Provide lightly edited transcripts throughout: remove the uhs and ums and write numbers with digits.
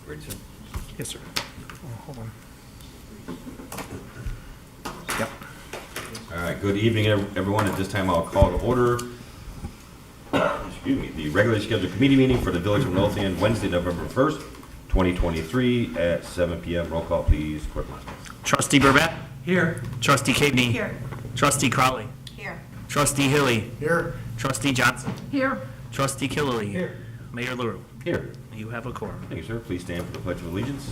Ready, sir? Yes, sir. Oh, hold on. Yep. All right, good evening, everyone. At this time, I'll call to order, excuse me, the regularly scheduled committee meeting for the Village of Midlothian, Wednesday, November 1st, 2023, at 7 p.m. Roll call, please. Clerk line. Trustee Burbett? Here. Trustee Cagney? Here. Trustee Crowley? Here. Trustee Hilly? Here. Trustee Johnson? Here. Trustee Killily? Here. Mayor LaRue? Here. You have a quorum. Thank you, sir. Please stand for the Pledge of Allegiance.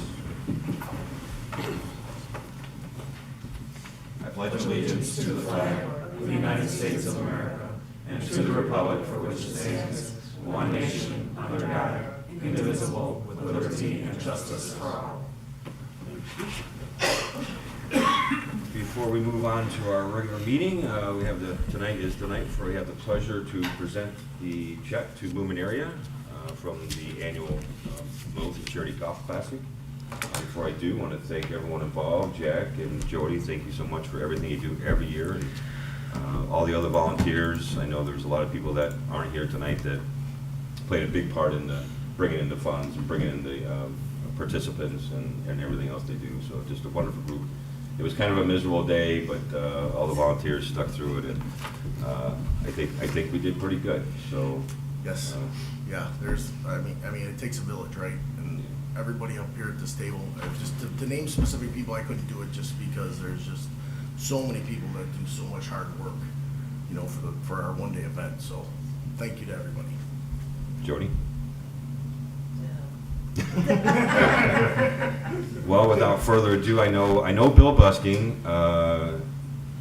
I pledge allegiance to the flag of the United States of America and to the republic for which it stands, one nation, under God, indivisible, with liberty and justice for all. Before we move on to our regular meeting, we have tonight we have the pleasure to present the check to Luminaria from the annual Midlothian Charity Golf Classic. Before I do, I want to thank everyone involved. Jack and Jody, thank you so much for everything you do every year, and all the other volunteers. I know there's a lot of people that aren't here tonight that played a big part in bringing in the funds and bringing in the participants and everything else they do. So just a wonderful group. It was kind of a miserable day, but all the volunteers stuck through it, and I think we did pretty good. So Yes. Yeah. I mean, it takes a village, right? And everybody up here at this table. Just to name specific people, I couldn't do it just because there's just so many people that do so much hard work, you know, for our one-day event. So, thank you to everybody. Jody. Well, without further ado, I know Bill Busking,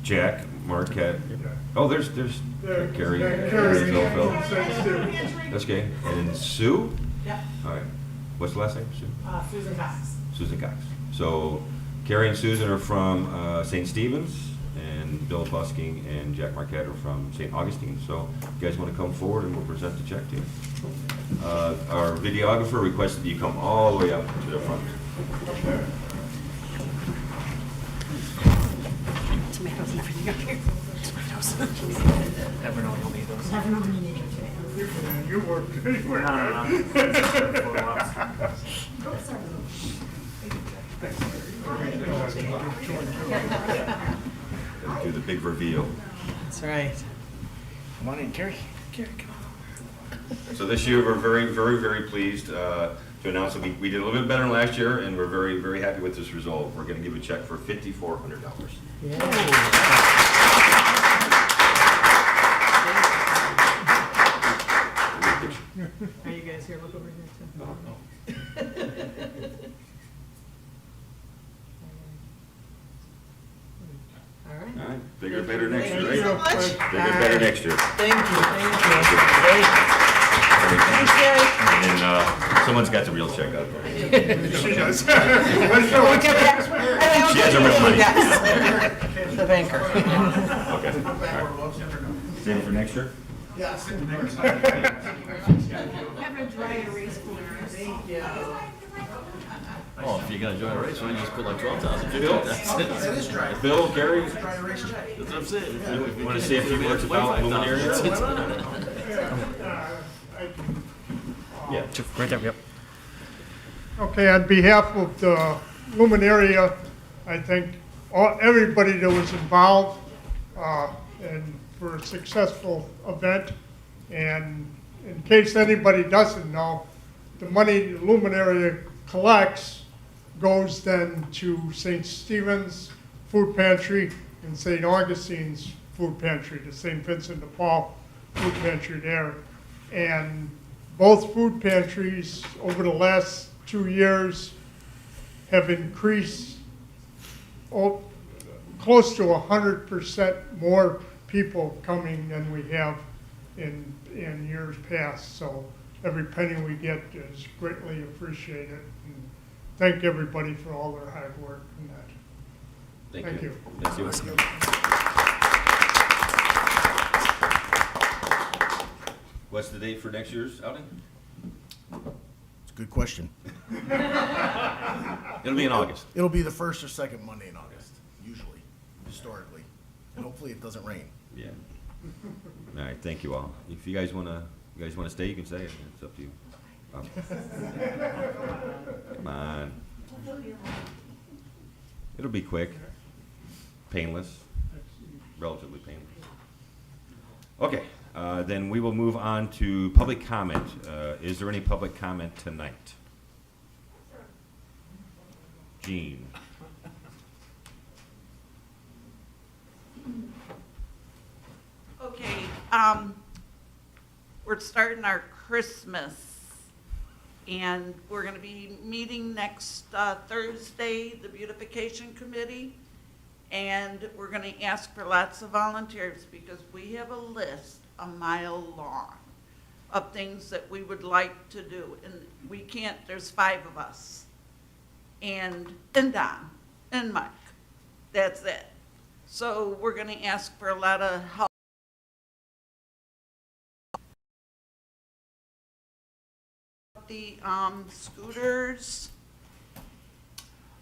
Jack, Marquette. Oh, there's Carrie. Phil. That's okay. And Sue? Yeah. All right. What's the last name? Sue? Susan Cox. Susan Cox. So Carrie and Susan are from St. Stephen's, and Bill Busking and Jack Marquette are from St. Augustine. So you guys want to come forward and we'll present the check to you. Our videographer requested you come all the way up to the front. Tomatoes and everything up here. Never know you'll need those. Never know when you need them. You work anywhere. Do the big reveal. That's right. Come on in, Carrie. Carrie, come on. So this year, we're very pleased to announce that we did a little bit better than last year, and we're very happy with this result. We're going to give a check for $5,400. Are you guys here? Look over here too. All right. All right, bigger and better next year, Thank you so right? much. Bigger and better next year. Thank you. Thanks, Gary. And then someone's got the real check out there. She does. She has a real money. Yes. The banker. Okay. All right. Same for next year? Yes. Have a dry erase cooler. Thank you. Oh, if you're gonna join a race, why don't you just put like 12,000? Bill? That is dry. Bill, Gary, Dry erase check. That's what I'm saying. you want to say a few words about Luminaria? Yeah. Right there, yep. Okay, on behalf of the Luminaria, I thank everybody that was involved and for a successful event. And in case anybody doesn't know, the money the Luminaria collects goes then to St. Stephen's Food Pantry and St. Augustine's Food Pantry, the St. Vincent de Paul Food Pantry there. And both food pantries over the last 2 years have increased close to 100% more people coming than we have in years past. So every penny we get is greatly appreciated. And thank everybody for all their hard work and that. Thank you. Thank you. What's the date for next year's outing? It's a good question. It'll be in August. It'll be the first or second Monday in August, usually, historically. And hopefully it doesn't rain. Yeah. All right, thank you all. If you guys wanna stay, you can stay. It's up to you. Oh. Come on. It'll be quick, painless, relatively painless. Okay, then we will move on to public comment. Is there any public comment tonight? Jean? Okay, we're starting our Christmas, and we're gonna be meeting next Thursday, the beautification committee, and we're gonna ask for lots of volunteers, because we have a list a mile long of things that we would like to do, and we can't, there's 5 of us, and Don, and Mike, that's it. So we're gonna ask for a lot of help. The scooters,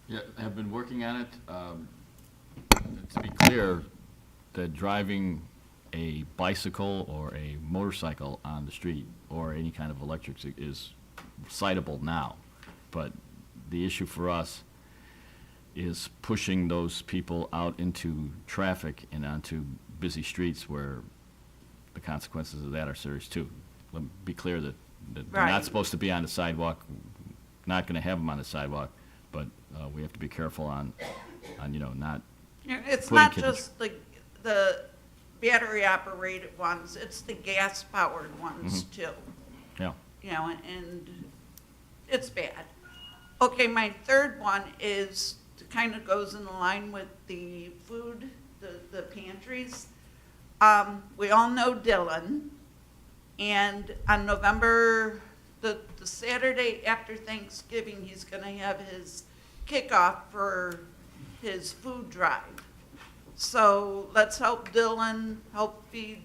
Yeah, have been working on it. To be clear, that driving a bicycle or a motorcycle on the street or any kind of electric is citable now. But the issue for us is pushing those people out into traffic and onto busy streets where the consequences of that are serious too. Let me be clear that they're Right. not supposed to be on the sidewalk, not gonna have them on the sidewalk, but we have to be careful on not, it's Putting not kids- just the battery operated ones, it's the gas powered ones too. yeah. You know, and it's bad. Okay, my third one is, kind of goes in line with the food, the pantries. We all know Dylan, and on November, the Saturday after Thanksgiving, he's gonna have his kickoff for his food drive. So let's help Dylan, help feed,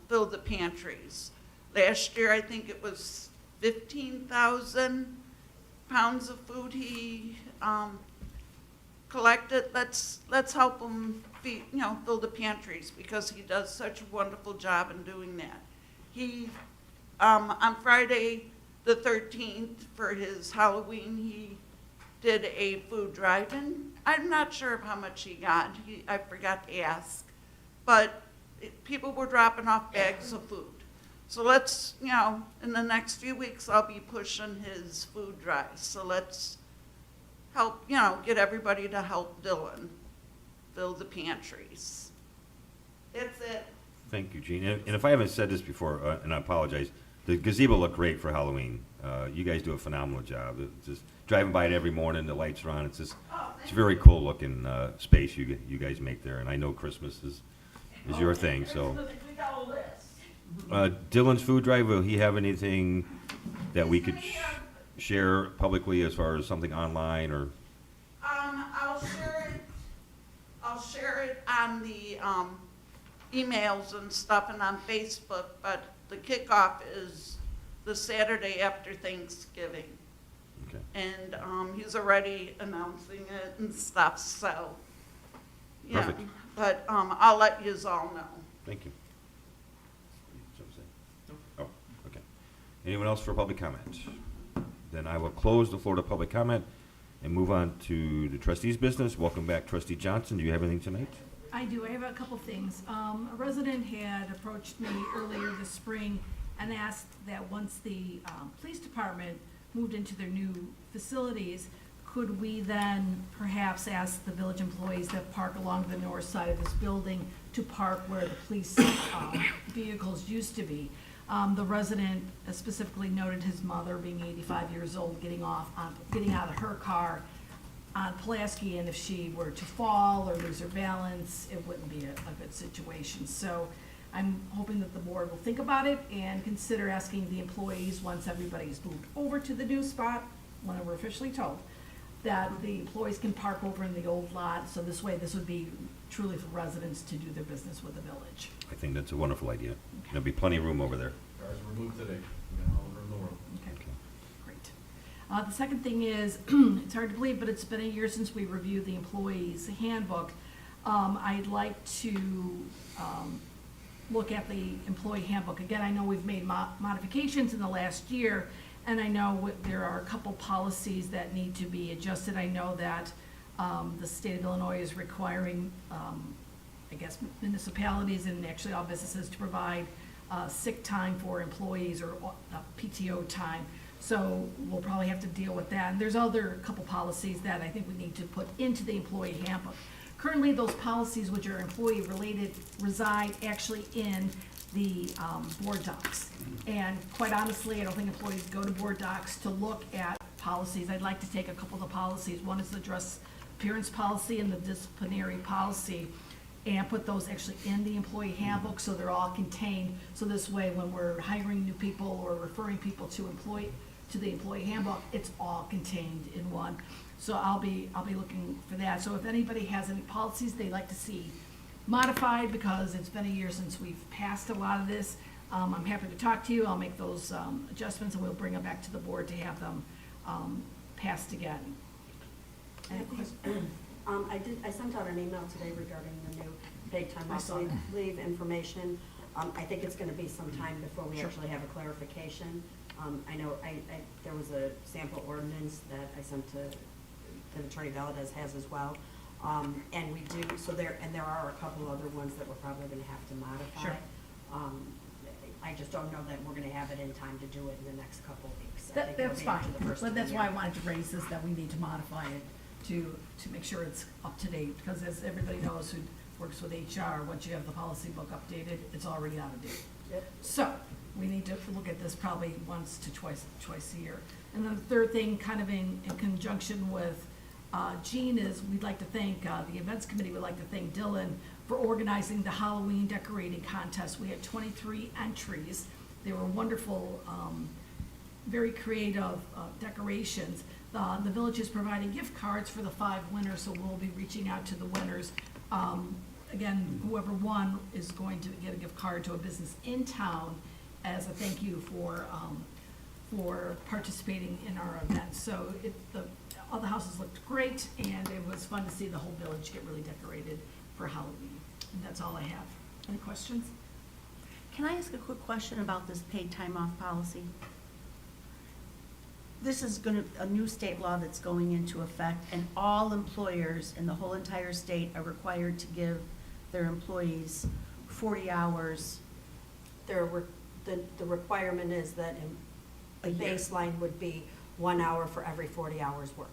fill the pantries. Last year, I think it was 15,000 pounds of food he collected. Let's help him feed, fill the pantries, because he does such a wonderful job in doing that. He, on Friday the 13th, for his Halloween, he did a food drive, and I'm not sure of how much he got. I forgot to ask, but people were dropping off bags of food. So let's, in the next few weeks, I'll be pushing his food drive. So let's help, get everybody to help Dylan fill the pantries. That's it. Thank you, Jean. And if I haven't said this before, and I apologize, the gazebo looked great for Halloween. You guys do a phenomenal job. It's just driving by it every morning, the lights are on. It's just, it's a very cool looking space you guys make there. And I know Christmas is your thing, so. Dylan's food drive, will he have anything that we could share publicly as far as something online or? I'll share it on the emails and stuff and on Facebook, but the kickoff is the Saturday after Thanksgiving. Okay. And he's already announcing it and stuff, so, yeah. Perfect. But I'll let yous all know. Thank you. Something to say? Oh, okay. Anyone else for public comment? Then I will close the floor to public comment and move on to the trustees' business. Welcome back, Trustee Johnson. Do you have anything tonight? I do. I have a couple things. A resident had approached me earlier this spring and asked that once the police department moved into their new facilities, could we then perhaps ask the village employees that park along the north side of this building to park where the police vehicles used to be? The resident specifically noted his mother, being 85 years old, getting out of her car on Pulaski, and if she were to fall or lose her balance, it wouldn't be a good situation. So I'm hoping that the board will think about it and consider asking the employees, once everybody's moved over to the new spot, when we're officially told, that the employees can park over in the old lot. So this way, this would be truly for residents to do their business with the village. I think that's a wonderful idea. There'll be plenty of room over there. Cars were moved today, all over the world. Okay, great. The second thing is, it's hard to believe, but it's been a year since we reviewed the employees handbook. I'd like to look at the employee handbook. Again, I know we've made modifications in the last year, And I know there are a couple policies that need to be adjusted. I know that the state of Illinois is requiring, I guess, municipalities and actually all businesses to provide sick time for employees or PTO time. So we'll probably have to deal with that. And there's other couple policies that I think we need to put into the employee handbook. Currently, those policies which are employee-related reside actually in the board docs. And quite honestly, I don't think employees go to board docs to look at policies. I'd like to take a couple of the policies. One is the dress appearance policy and the disciplinary policy, and put those actually in the employee handbook so they're all contained. So this way, when we're hiring new people or referring people to the employee handbook, it's all contained in one. So I'll be looking for that. So if anybody has any policies they'd like to see modified, because it's been a year since we've passed a lot of this, I'm happy to talk to you. I'll make those adjustments and we'll bring them back to the board to have them passed again. Any questions? I sent out an email today regarding the new paid time I off saw that. leave information. I think it's gonna be some time before we Sure. actually have a clarification. I know there was a sample ordinance that I sent to Attorney Valadez has as well. And we do, there are a couple other ones that we're probably gonna have to modify. Sure. I just don't know that we're gonna have it in time to do it in the next couple of weeks. I think it'll That's be fine, after the first but of the that's why I year. wanted to raise this, that we need to modify it to make sure it's up to date, because as everybody knows who works with HR, once you have the policy book updated, it's already out of date. Yep. So, we need to look at this probably once to twice a year. And then the third thing, kind of in conjunction with Jean, is we'd like to thank, the events committee would like to thank Dylan for organizing the Halloween decorating contest. We had 23 entries. They were wonderful, very creative decorations. The village is providing gift cards for the 5 winners, so we'll be reaching out to the winners. Again, whoever won is going to get a gift card to a business in town as a thank you for participating in our event. So all the houses looked great, and it was fun to see the whole village get really decorated for Halloween. And that's all I have. Any questions? Can I ask a quick question about this paid time off policy? This is a new state law that's going into effect, and all employers in the whole entire state are required to give their employees 40 hours. The requirement is that the A year. baseline would be 1 hour for every 40 hours worked.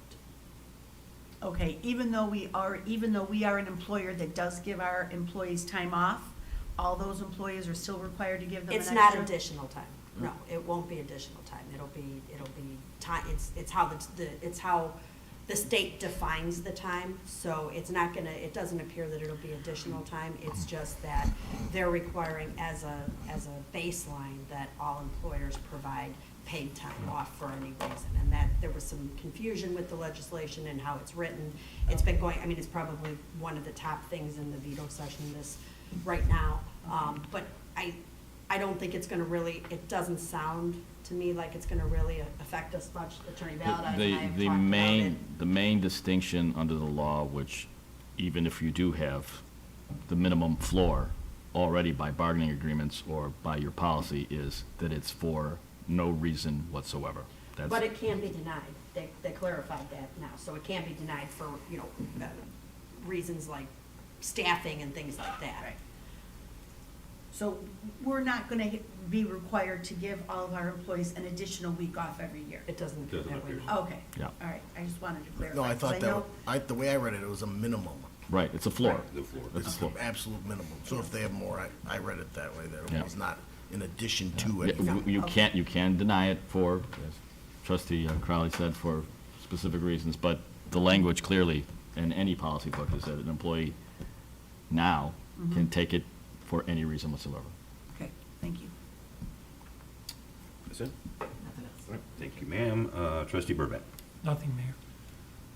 Okay, even though we are an employer that does give our employees time off, all those employees are still required to give them an It's extra? not additional time. No, it won't be additional time. It'll be time, it's how the state defines the time. So it's not gonna, it doesn't appear that it'll be additional time. It's just that they're requiring as a baseline that all employers provide paid time off for any reason. And that there was some confusion with the legislation and how it's written. It's been going, I mean, it's probably one of the top things in the veto session right now. But I don't think it's gonna really, it doesn't sound to me like it's gonna really affect us much. Attorney Valadi and I have talked about it. The main distinction under the law, which even if you do have the minimum floor already by bargaining agreements or by your policy, is that it's for no reason whatsoever. That's- But it can be denied. They clarified that now. So it can be denied for, reasons like staffing and things like that. Right. So we're not gonna be required to give all of our employees an additional week off every year? It doesn't appear Doesn't that way. appear. no. Okay. Yeah. All right, I just wanted to clarify. No, I 'cause thought know- the way I read it, it was a minimum. Right, it's a floor. The floor. It's a It's floor. the absolute minimum. So if they have more, I read it that way, that Yeah. it was not in addition to Yeah, it. You can deny it for, as Trustee Crowley said, for specific reasons, but the language clearly in any policy book is that an employee now can take it for any reason whatsoever. Okay, thank you. That's it? Nothing else. All right, thank you, ma'am. Trustee Burbank. Nothing, Mayor.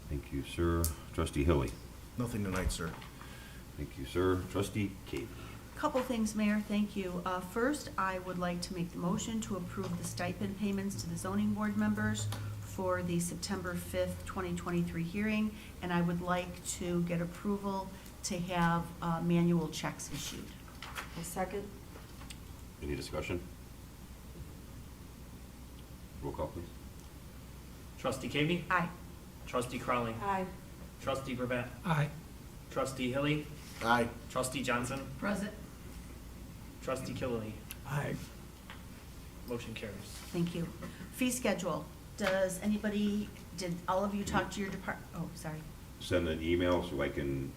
Thank you, sir. Trustee Hilly. Nothing tonight, sir. Thank you, sir. Trustee Cave. Couple things, Mayor, thank you. First, I would like to make the motion to approve the stipend payments to the zoning board members for the September 5th, 2023 hearing, and I would like to get approval to have manual checks issued. A second? Any discussion? Roll call, please. Trustee Kami? Aye. Trustee Crawley? Aye. Trustee Brabette? Aye. Trustee Hilly? Aye. Trustee Johnson? Present. Trustee Killily? Aye. Motion carries. Thank you. Fee schedule. Does anybody, did all of you talk to your oh, sorry. Send an email so I can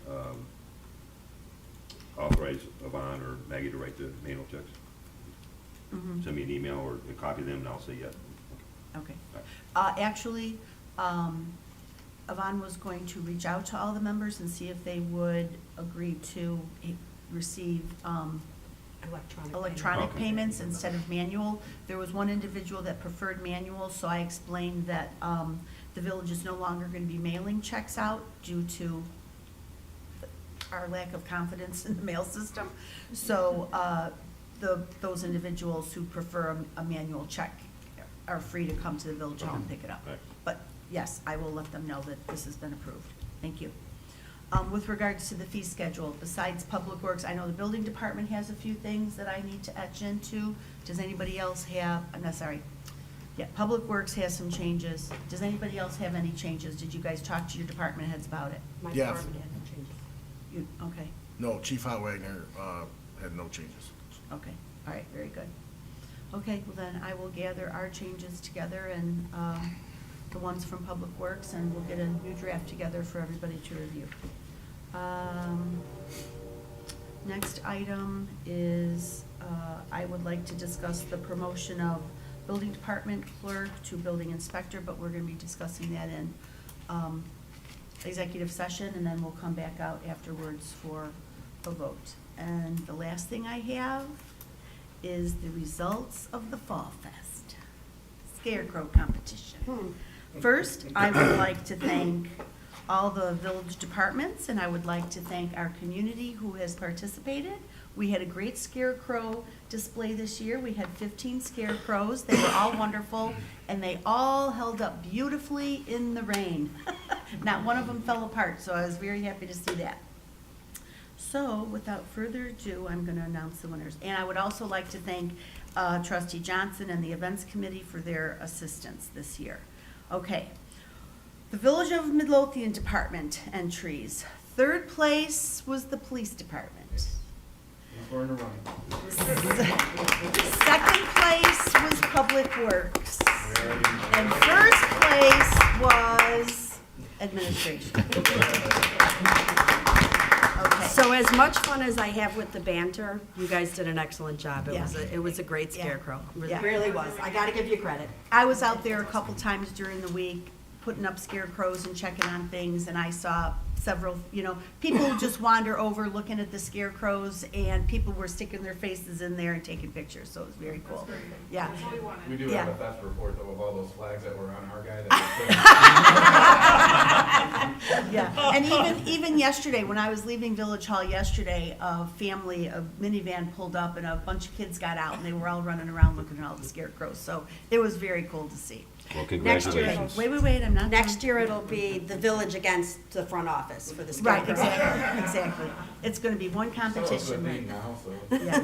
authorize Yvonne or Maggie to write the manual checks. Mhm. Send me an email or a copy of them, and I'll say yes. Okay. All right. Actually, Yvonne was going to reach out to all the members and see if they would agree to receive electronic Okay. payments instead of manual. There was one individual that preferred manual, so I explained that the village is no longer going to be mailing checks out due to our lack of confidence in the mail system. So those individuals who prefer a manual check are free to come to the village hall and pick it up. Right. But yes, I will let them know that this has been approved. Thank you. With regards to the fee schedule, besides Public Works, I know the building department has a few things that I need to etch into. Does anybody else have, no, sorry. Yeah, Public Works has some changes. Does anybody else have any changes? Did you guys talk to your department heads about it? My Yeah. department had no changes. You, okay, No, Chief Hot Wagner had no changes. okay, all right, very good. Okay, well then I will gather our changes together and the ones from Public Works, and we'll get a new draft together for everybody to review. Next item is, I would like to discuss the promotion of building department clerk to building inspector, but we're gonna be discussing that in executive session, and then we'll come back out afterwards for a vote. And the last thing I have is the results of the Fall Fest Scarecrow competition. First, I would like to thank all the village departments, and I would like to thank our community who has participated. We had a great scarecrow display this year. We had 15 scarecrows. They were all wonderful, and they all held up beautifully in the rain. Not one of them fell apart, so I was very happy to see that. So, without further ado, I'm going to announce the winners. And I would also like to thank Trustee Johnson and the Events Committee for their assistance this year. Okay. The Village of Midlothian Department entries. Third place was the Police Department. We're in a run. Second place was Public Works. And first place was Administration. Okay. So as much fun as I have with the banter, you guys did an excellent job. Yeah. It was a great Yeah. scarecrow. It Yeah. really was. I gotta give you credit. I was out there a couple times during the week, putting up scarecrows and checking on things, and I saw several, people would just wander over looking at the scarecrows, and people were sticking their faces in there and taking pictures, so it was very cool. Yeah. We do Yeah. have a theft report though of all those flags that were on our guy that Yeah, and even yesterday, when I was leaving Village Hall yesterday, a minivan pulled up and a bunch of kids got out and they were all running around looking at all the scarecrows, so it was very cool to see. Well, Next year, congratulations. Wait, I'm not done. Next year, it'll be the village against the front office for the Right, scarecrow. exactly. It's gonna be one Some of us are competition. mean now, so. Yeah,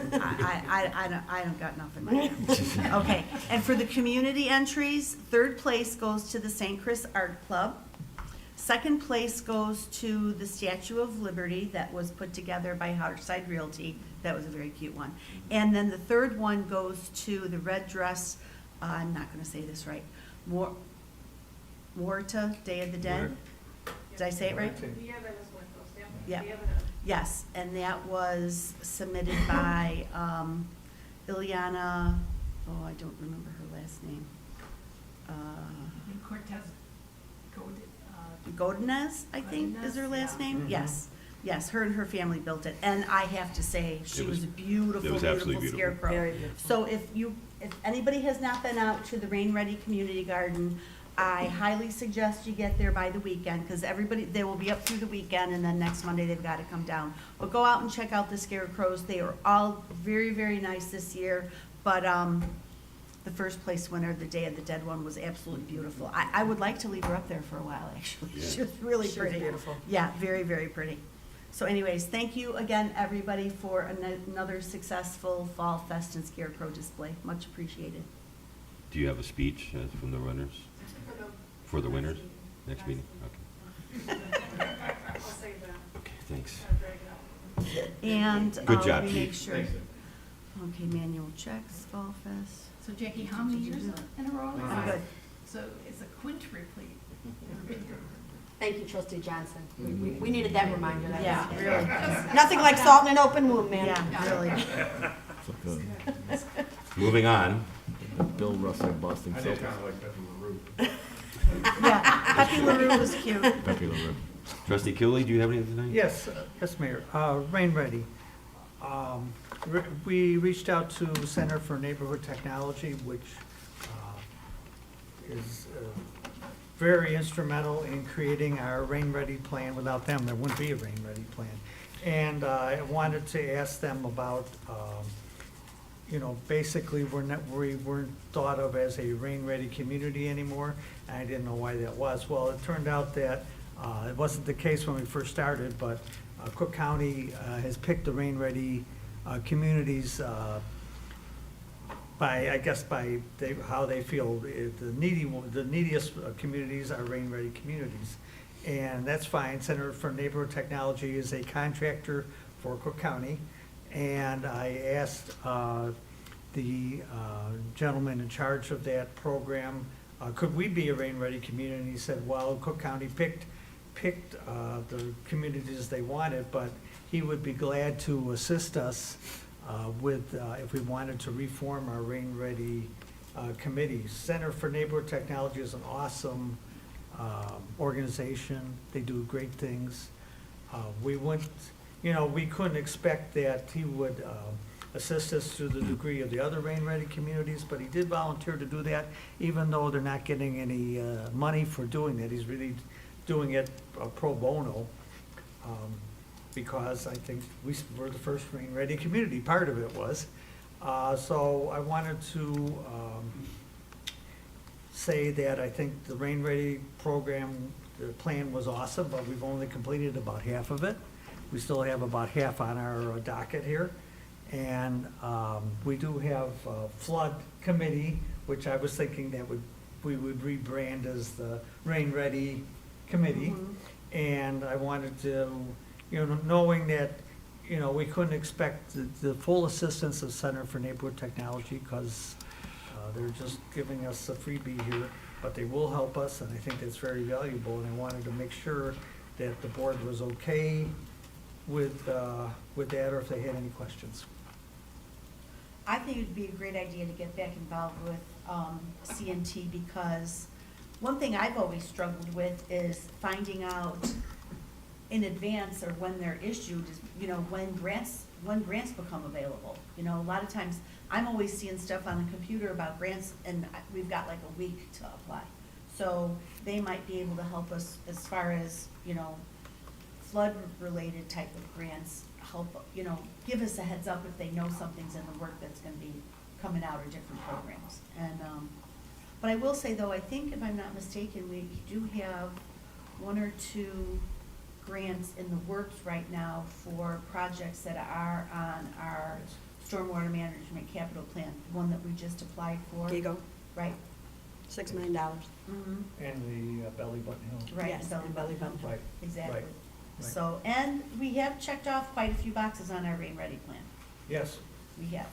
I don't got nothing right now. Okay, and for the community entries, third place goes to the St. Chris Art Club. Second place goes to the Statue of Liberty that was put together by Heartside Realty. That was a very cute one. And then the third one goes to the Red Dress, I'm not gonna say this right, Muerta, Day of the Dead. Did I say it right? Yeah. Yes, and that was submitted by Ileana, I don't remember her last name. Cortez, Godinez, I think, is her last yeah. name? Yes, her and her family built it, and I have to say, she It was was- a beautiful, it was absolutely beautiful beautiful. scarecrow. Very beautiful. So if anybody has not been out to the Rain Ready Community Garden, I highly suggest you get there by the weekend, because they will be up through the weekend, and then next Monday they've got to come down. But go out and check out the scarecrows. They are all very, very nice this year, but the first place winner, the Day of the Dead one, was absolutely beautiful. I would like to leave her up there for a while, actually. She was really She was pretty. beautiful. Yeah, very, very pretty. So anyways, thank you again, everybody, for another successful Fall Fest and Scarecrow display. Much appreciated. Do you have a speech from the winners? For the winners? Next meeting? Okay. Okay, thanks. And Good job, we make Chief. sure. Okay, manual checks, Fall Fest. So Jackie, how many years in a row? Good. So it's a quint replete. Thank you, trustee Johnson. We needed that reminder. That Yeah, was- really. Nothing like salt in an open wound, man. Yeah, really. It's like Moving on. a Bill Russell Boston I did Celtics. kind of like Pepe LaRue. Yeah, Pepe LaRue was cute. Pepe LaRue. Trustee Kiley, do you have anything tonight? Yes, yes, Mayor. Rain Ready. We reached out to Center for Neighborhood Technology, which is very instrumental in creating our Rain Ready plan. Without them, there wouldn't be a Rain Ready plan. And I wanted to ask them about, basically, we weren't thought of as a Rain Ready community anymore. And I didn't know why that was. Well, it turned out that it wasn't the case when we first started, but Cook County has picked the Rain Ready communities by how they feel the neediest communities are Rain Ready communities. And that's fine. Center for Neighborhood Technology is a contractor for Cook County. And I asked the gentleman in charge of that program, could we be a Rain Ready community? He said, well, Cook County picked the communities they wanted, but he would be glad to assist us with, if we wanted to reform our Rain Ready committees. Center for Neighborhood Technology is an awesome organization. They do great things. We couldn't expect that he would assist us to the degree of the other Rain Ready communities, but he did volunteer to do that, even though they're not getting any money for doing that. He's really doing it pro bono, because I think we're the first Rain Ready community, part of it was. So I wanted to say that I think the Rain Ready program, the plan was awesome, but we've only completed about half of it. We still have about half on our docket here. And we do have a flood committee, which I was thinking that we would rebrand as the Rain Ready Committee. And I wanted to, knowing that, we couldn't expect the full assistance of Center for Neighborhood Technology, because they're just giving us a freebie here, but they will help us, and I think that's very valuable. And I wanted to make sure that the board was okay with that, or if they had any questions. I think it'd be a great idea to get back involved with CNT, because one thing I've always struggled with is finding out in advance, or when they're issued, is, when grants become available. A lot of times, I'm always seeing stuff on the computer about grants, and we've got like a week to apply. So they might be able to help us as far as, flood-related type of grants, help, give us a heads up if they know something's in the work that's gonna be coming out, or different programs. And, but I will say though, I think if I'm not mistaken, we do have one or two grants in the works right now for projects that are on our stormwater management capital plan, one that we just applied for. Here you go, Right. $6 million. Mm-hmm. And the Belly Button Hill. Right. Yes, and Belly Button. Right. Exactly. Right. So, and we have checked off quite a few boxes on our Rain Ready plan. Yes. We have.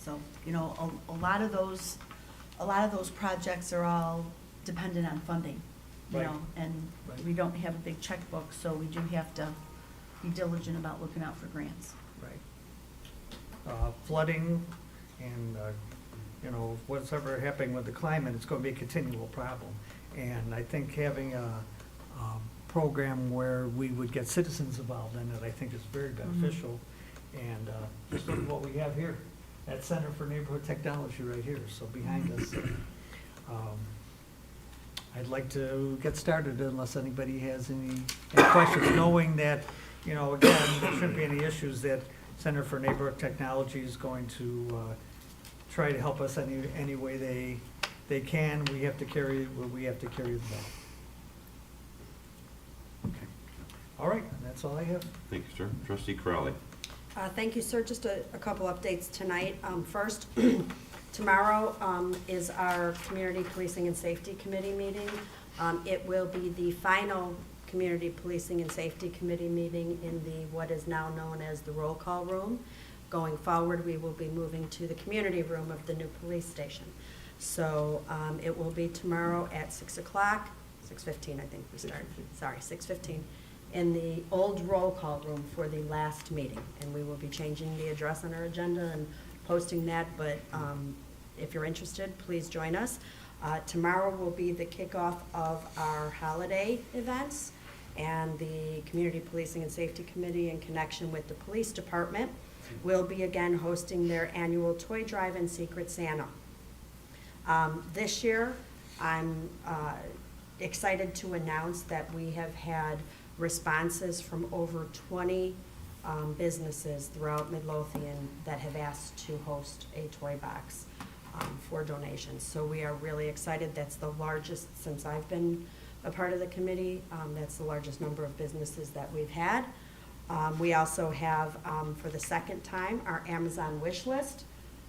So, a lot of those projects are all dependent on funding, Right. and Right. we don't have a big checkbook, so we do have to be diligent about looking out for grants. Right. Flooding and, whatever happening with the climate, it's gonna be a continual problem. And I think having a program where we would get citizens involved in it, I think is very beneficial. And just look at what we have here, at Center for Neighborhood Technology right here, so behind us. I'd like to get started unless anybody has any questions, knowing that, again, there shouldn't be any issues, that Center for Neighborhood Technology is going to try to help us any way they can. We have to carry the ball. Okay. All right, that's all I have. Thank you, sir. Trustee Crowley. Thank you, sir. Just a couple updates tonight. First, Tomorrow is our Community Policing and Safety Committee meeting. It will be the final Community Policing and Safety Committee meeting in the, what is now known as the roll call room. Going forward, we will be moving to the community room of the new police station. So it will be tomorrow at 6 o'clock, 6:15 I think we start, sorry, 6:15, in the old roll call room for the last meeting. And we will be changing the address on our agenda and posting that, but if you're interested, please join us. Tomorrow will be the kickoff of our holiday events, and the Community Policing and Safety Committee, in connection with the police department, will be again hosting their annual toy drive and Secret Santa. This year, I'm excited to announce that we have had responses from over 20 businesses throughout Midlothian that have asked to host a toy box for donations. So we are really excited. That's the largest since I've been a part of the committee. That's the largest number of businesses that we've had. We also have, for the second time, our Amazon wish list,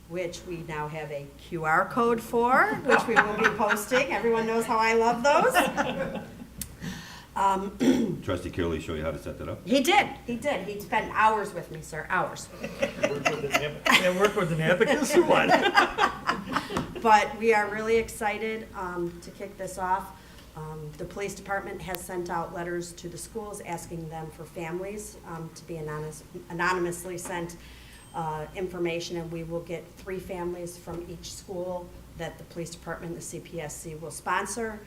which we now have a QR code for, which we will be posting. Everyone knows how I love those. Trustee Curley show you how to set that up? He did. He spent hours with me, sir, hours. And work with an abacus or what? But we are really excited to kick this off. The police department has sent out letters to the schools asking them for families to be anonymously sent information, and we will get 3 families from each school that the police department and the CPSC will sponsor.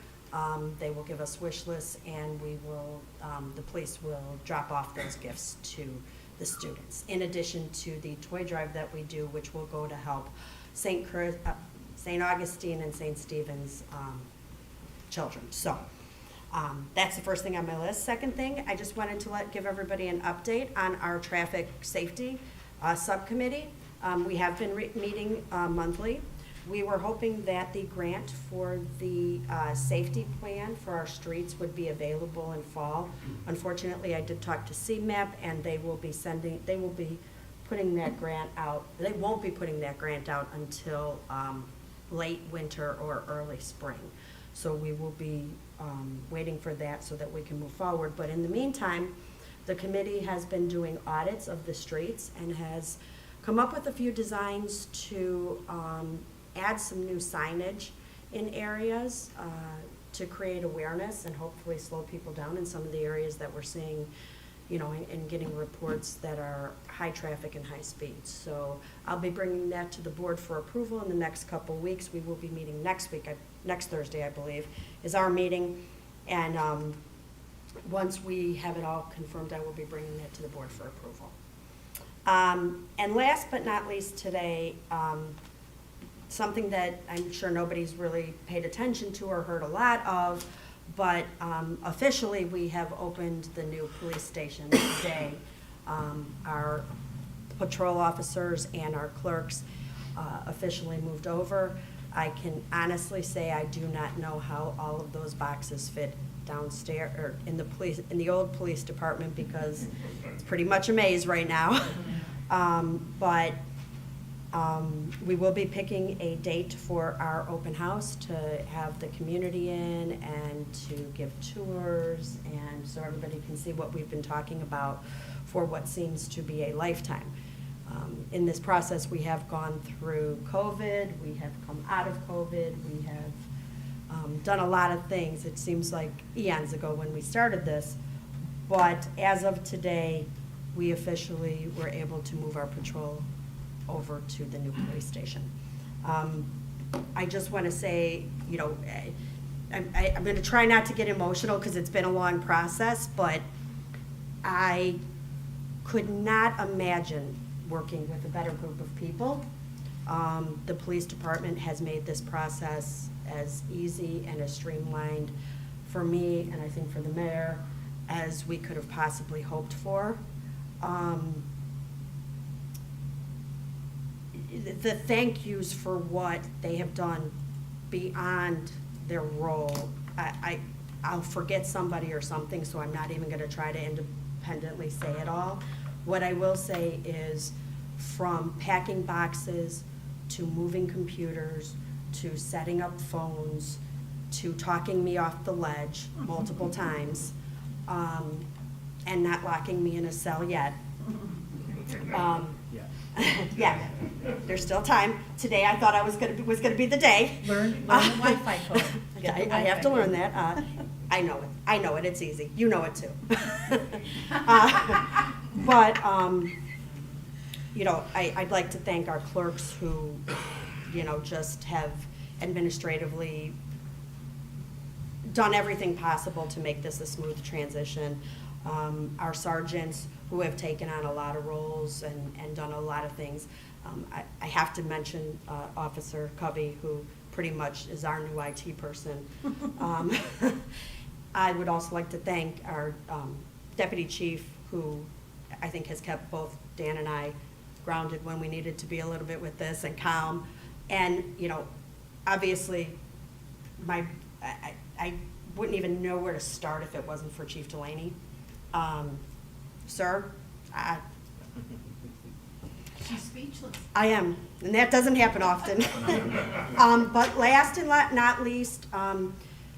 They will give us wish lists, and we will, the police will drop off those gifts to the students, in addition to the toy drive that we do, which will go to help St. Augustine and St. Stephen's children. So that's the first thing on my list. Second thing, I just wanted to give everybody an update on our traffic safety subcommittee. We have been meeting monthly. We were hoping that the grant for the safety plan for our streets would be available in fall. Unfortunately, I did talk to CMAP, and they will be putting that grant out. They won't be putting that grant out until late winter or early spring. So we will be waiting for that so that we can move forward. But in the meantime, the committee has been doing audits of the streets and has come up with a few designs to add some new signage in areas to create awareness and hopefully slow people down in some of the areas that we're seeing, you know, and getting reports that are high traffic and high speed. So I'll be bringing that to the board for approval in the next couple weeks. We will be meeting next week, next Thursday, I believe, is our meeting. And once we have it all confirmed, I will be bringing that to the board for approval. And last but not least today, something that I'm sure nobody's really paid attention to or heard a lot of, but officially we have opened the new police station today. Our patrol officers and our clerks officially moved over. I can honestly say I do not know how all of those boxes fit downstairs or in the old police department, because it's pretty much a maze right now. But we will be picking a date for our open house to have the community in and to give tours, and so everybody can see what we've been talking about for what seems to be a lifetime. In this process, we have gone through COVID, we have come out of COVID, we have done a lot of things. It seems like eons ago when we started this, but as of today, we officially were able to move our patrol over to the new police station. I just want to say, you know, I'm going to try not to get emotional because it's been a long process, but I could not imagine working with a better group of people. The police department has made this process as easy and as streamlined for me, and I think for the mayor, as we could have possibly hoped for. The thank yous for what they have done beyond their role. I'll forget somebody or something, so I'm not even going to try to independently say it all. What I will say is, from packing boxes to moving computers, to setting up phones, to talking me off the ledge multiple times, and not locking me in a cell yet. Yeah, there's still time. Today I thought I was gonna be the day. Learn the Wi-Fi code. Get the I have to Wi-Fi learn code. that. I know it, it's easy. You know it too. But, you know, I'd like to thank our clerks who, you know, just have administratively done everything possible to make this a smooth transition. Our sergeants who have taken on a lot of roles and done a lot of things. I have to mention Officer Covey, who pretty much is our new IT person. I would also like to thank our deputy chief, who I think has kept both Dan and I grounded when we needed to be a little bit with this and calm. And, you know, obviously, I wouldn't even know where to start if it wasn't for Chief Delaney. Sir, She's speechless. I am, and that doesn't happen often. But last and not least,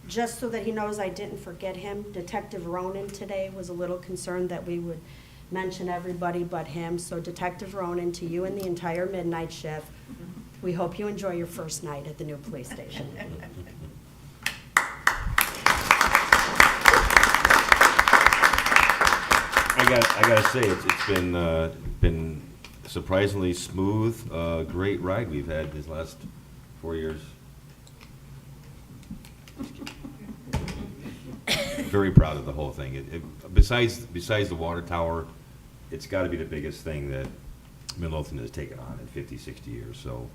just so that he knows I didn't forget him, Detective Ronan today was a little concerned that we would mention everybody but him. So Detective Ronan, to you and the entire midnight shift, we hope you enjoy your first night at the new police station. I gotta say, it's been surprisingly smooth, great ride we've had these last 4 years. Very proud of the whole thing. Besides the water tower, it's gotta be the biggest thing that Midlothian has taken on in 50, 60 years. So,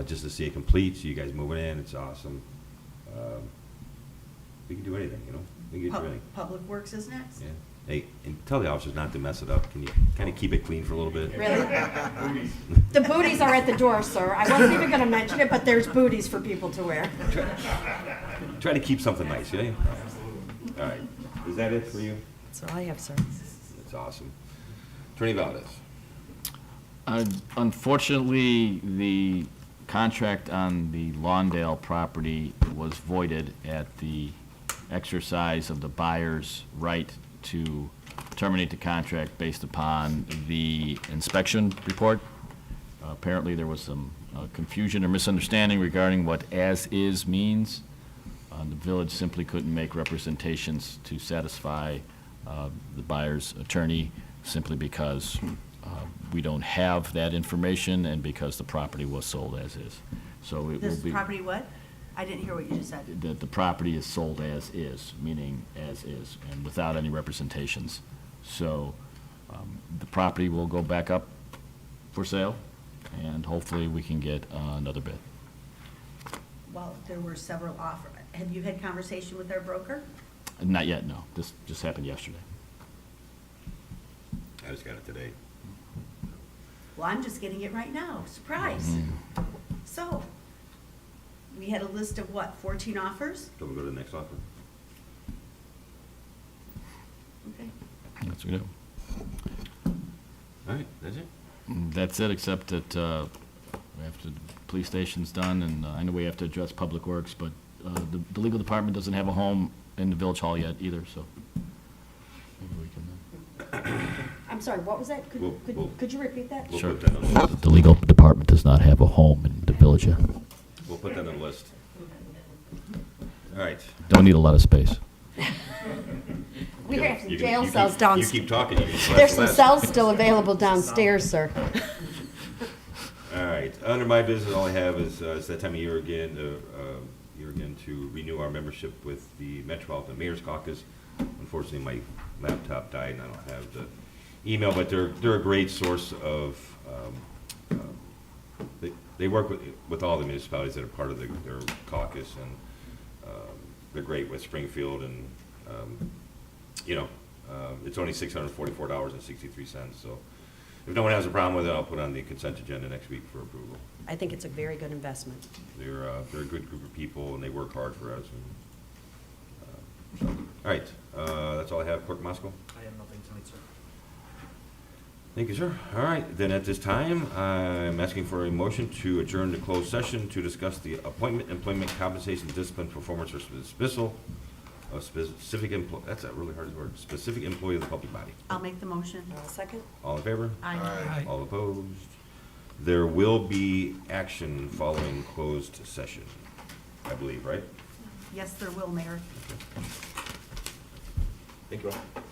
just to see it complete, see you guys moving in, it's awesome. We can do anything, you know? We can do anything. Public Works is next. Yeah. Hey, and tell the officers not to mess it up. Can you kind of keep it clean for a little bit? Really? The booties are at the door, sir. I wasn't even gonna mention it, but there's booties for people to wear. Try to keep something nice, yeah? All right. Is that it for you? That's all I have, sir. That's awesome. Attorney Valdez. Unfortunately, the contract on the Lawndale property was voided at the exercise of the buyer's right to terminate the contract based upon the inspection report. Apparently, there was some confusion or misunderstanding regarding what as-is means. The village simply couldn't make representations to satisfy the buyer's attorney simply because we don't have that information and because the property was sold as is. So it will This be. property what? I didn't hear what you just said. The property is sold as is, meaning as is, and without any representations. So the property will go back up for sale, and hopefully we can get another bid. Well, there were several offers. Have you had conversation with our broker? Not yet, no. This just happened yesterday. I just got it today. Well, I'm just getting it right now. Surprise. So, we had a list of what, 14 offers? So we'll go to the next offer. Okay. That's what we do. All right, that's it? That's it, except that we have to, the police station's done, and I know we have to address Public Works, but the legal department doesn't have a home in the village hall yet either, so maybe we can. I'm sorry, what was that? Could you repeat that? We'll Sure. put that on the list. The legal department does not have a home in the village yet. We'll put that on the list. All right. Don't need a lot of space. We have some You jail keep- cells You downstairs. keep talking. You can There's some less. cells still available downstairs, sir. All right, under my business, all I have is, it's that time of year again, to renew our membership with the Metropolitan Mayor's Caucus. Unfortunately, my laptop died and I don't have the email, but they're a great source of, they work with all the municipalities that are part of their caucus, and they're great with Springfield, and, it's only $644.63, so if no one has a problem with it, I'll put it on the consent agenda next week for approval. I think it's a very good investment. They're a good group of people, and they work hard for us. All right, that's all I have. Clerk Moscow? I have nothing tonight, sir. Thank you, sir. All right, then at this time, I'm asking for a motion to adjourn to closed session to discuss the appointment, employment, compensation, discipline, performance, or dismissal of specific that's a really hard word, specific employee of the public body. I'll make the motion. Second? All in favor? Aye. All opposed? There will be action following closed session, I believe, right? Yes, there will, Mayor. Thank you all.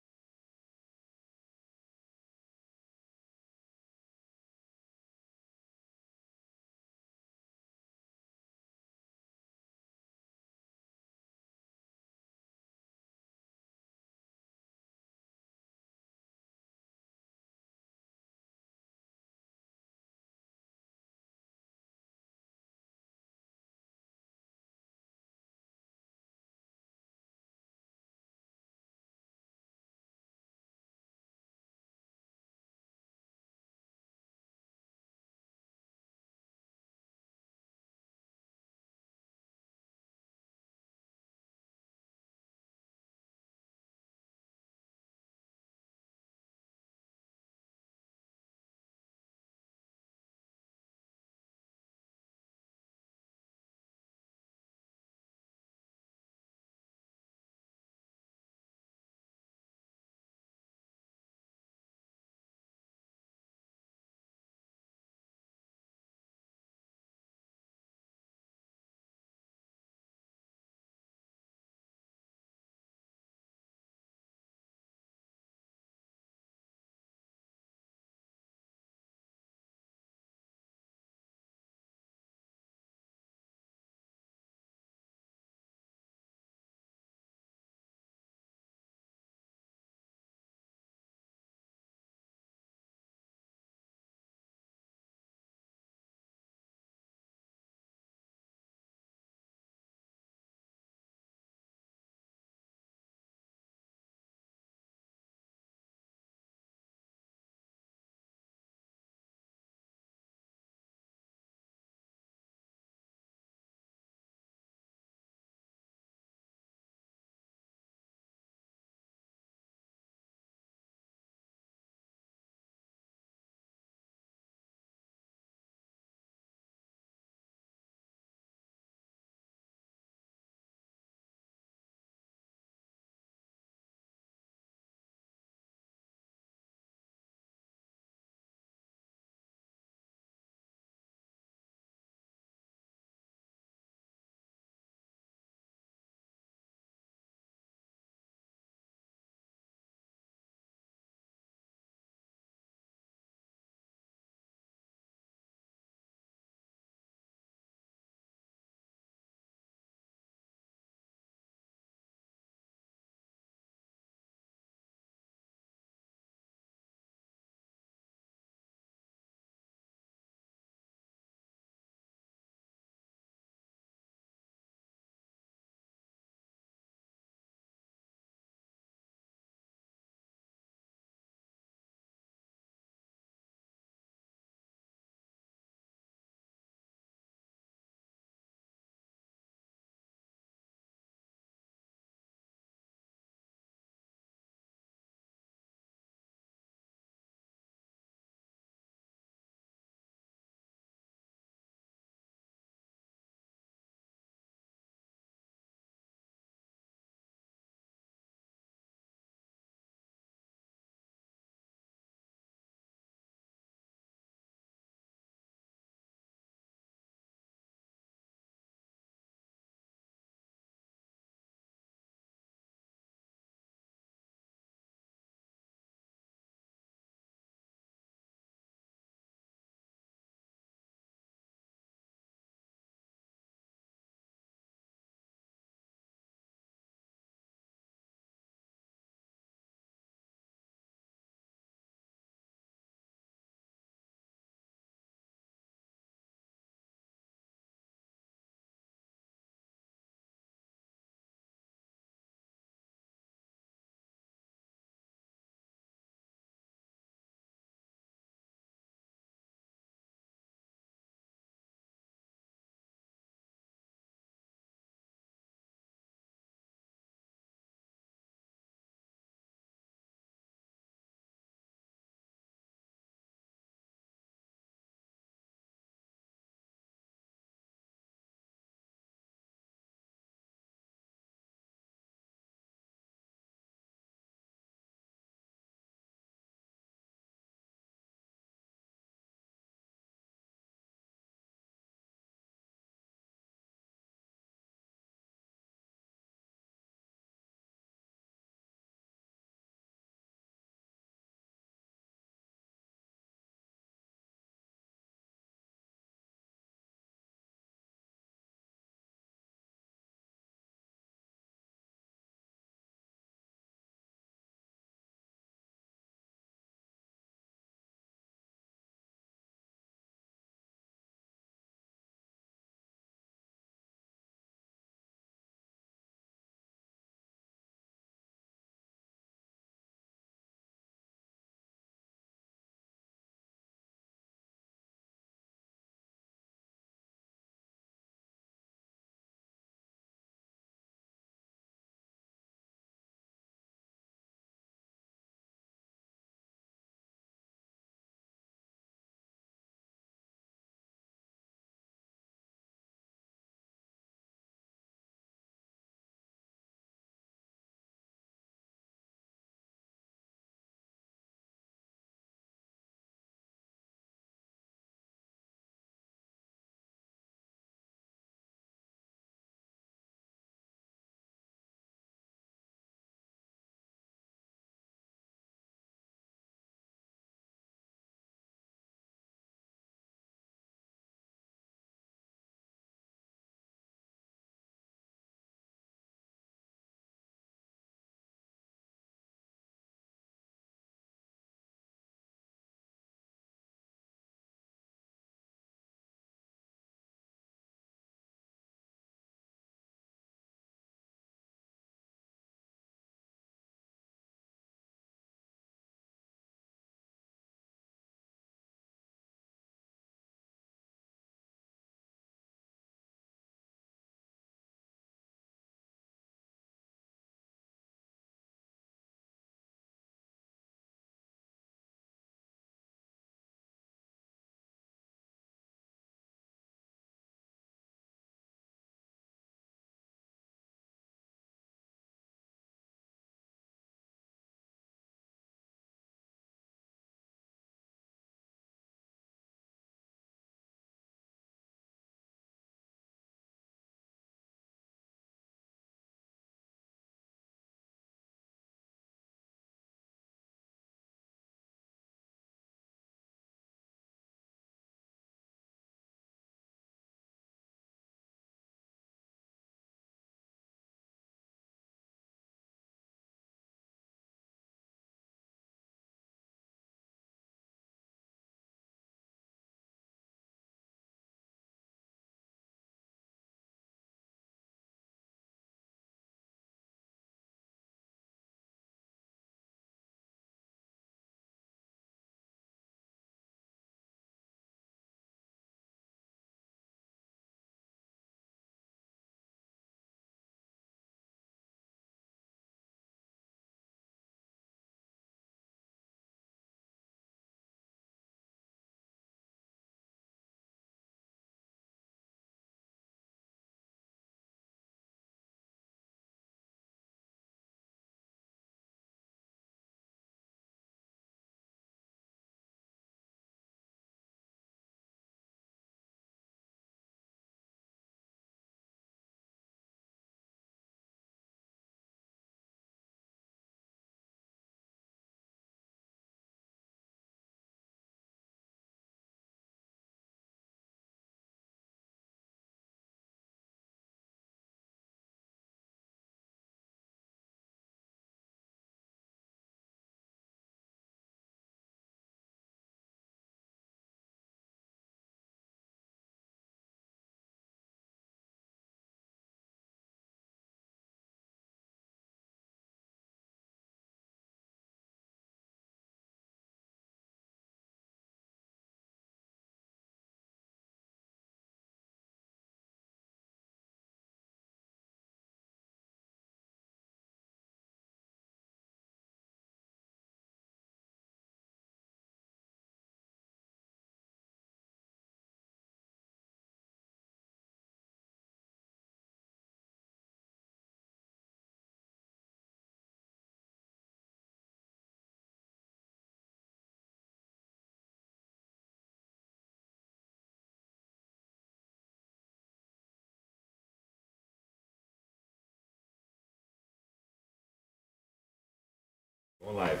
Going live.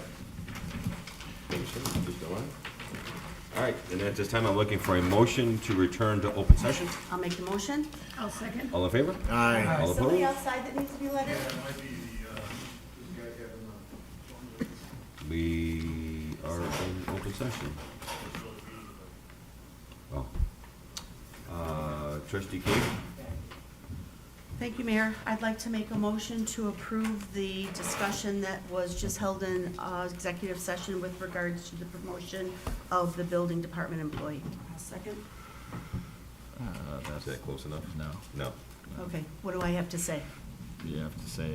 Thanks, sir. Just go on. All right, and at this time, I'm looking for a motion to return to open session. I'll make the motion. I'll second. All in favor? Aye. All Somebody opposed? outside that needs to be let in? We are in open session. Oh. Trustee King? Thank you, Mayor. I'd like to make a motion to approve the discussion that was just held in executive session with regards to the promotion of the building department employee. I'll second. Is that close enough? No, No. Okay, what do I have to say? you have to say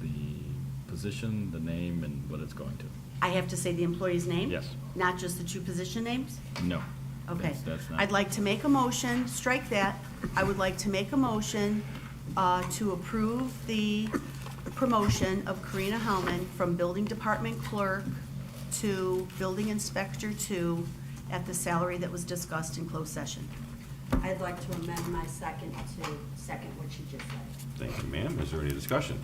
the position, the name, and what it's going to. I have to say the employee's name? Yes. Not just the two position names? No. Okay. That's not. I'd like to make a motion, strike that. I would like to make a motion to approve the promotion of Karina Hellman from Building Department Clerk to Building Inspector 2 at the salary that was discussed in closed session. I'd like to amend my second to second what you just said. Thank you, ma'am. Is there any discussion?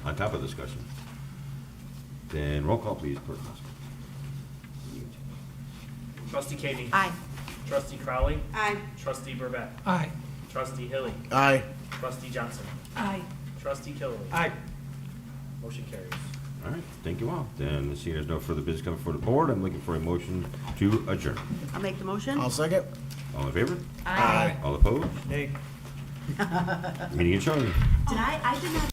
On top of discussion? Then roll call, please, Clerk Musker. Trustee Keating. Aye. Trustee Crowley. Aye. Trustee Burbett. Aye. Trustee Hilly. Aye. Trustee Johnson. Aye. Trustee Killily. Aye. Motion carries. All right, thank you all. Then, seeing there's no further business coming before the board, I'm looking for a motion to adjourn. I'll make the motion. I'll second. All in favor? Aye. All opposed? Nay. Meeting adjourned. I did not.